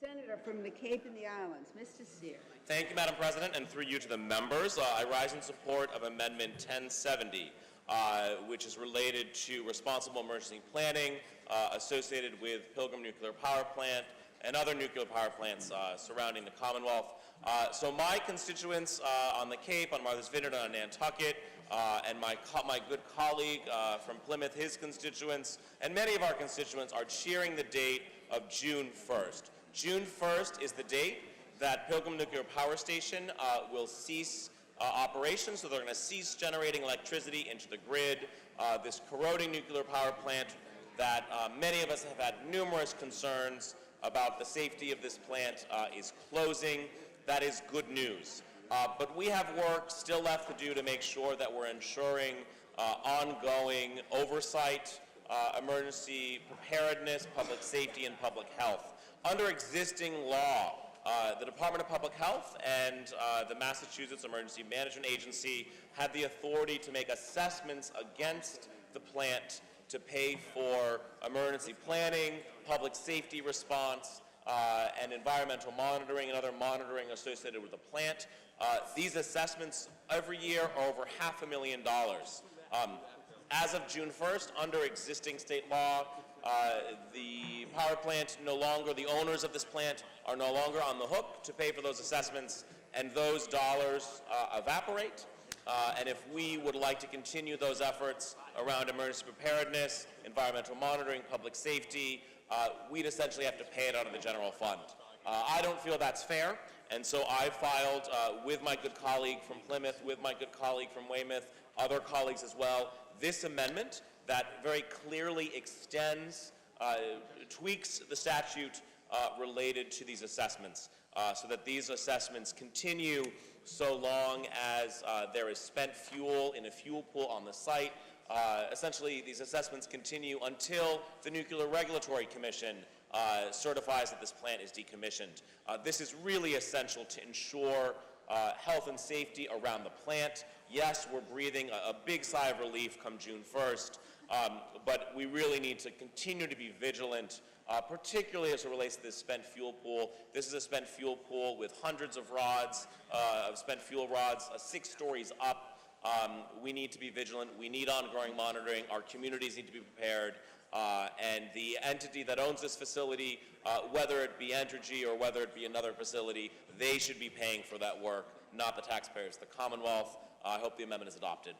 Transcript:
Senator from the Cape and the Islands, Mr. Cyr. Thank you, Madam President, and through you to the members. I rise in support of Amendment 1070, which is related to responsible emergency planning associated with Pilgrim Nuclear Power Plant and other nuclear power plants surrounding the Commonwealth. So my constituents on the Cape, on Martha's Vineyard, on Nantucket, and my good colleague from Plymouth, his constituents, and many of our constituents are cheering the date of June 1st. June 1st is the date that Pilgrim Nuclear Power Station will cease operations, so they're going to cease generating electricity into the grid. This corroding nuclear power plant that many of us have had numerous concerns about the safety of this plant is closing. That is good news. But we have work still left to do to make sure that we're ensuring ongoing oversight, emergency preparedness, public safety, and public health. Under existing law, the Department of Public Health and the Massachusetts Emergency Management Agency had the authority to make assessments against the plant to pay for emergency planning, public safety response, and environmental monitoring and other monitoring associated with the plant. These assessments every year are over $500,000. As of June 1st, under existing state law, the power plant the owners of this plant are no longer on the hook to pay for those assessments, and those dollars evaporate. And if we would like to continue those efforts around emergency preparedness, environmental monitoring, public safety, we'd essentially have to pay it out of the general fund. I don't feel that's fair, and so I filed with my good colleague from Plymouth, with my good colleague from Weymouth, other colleagues as well, this amendment that very clearly extends, tweaks the statute related to these assessments so that these assessments continue so long as there is spent fuel in a fuel pool on the site. Essentially, these assessments continue until the Nuclear Regulatory Commission certifies that this plant is decommissioned. This is really essential to ensure health and safety around the plant. Yes, we're breathing a big sigh of relief come June 1st, but we really need to continue to be vigilant, particularly as it relates to this spent fuel pool. This is a spent fuel pool with hundreds of rods, of spent fuel rods, 6 stories up. We need to be vigilant. We need ongoing monitoring. Our communities need to be prepared. And the entity that owns this facility, whether it be Entergy or whether it be another facility, they should be paying for that work, not the taxpayers, the Commonwealth. I hope the amendment is adopted.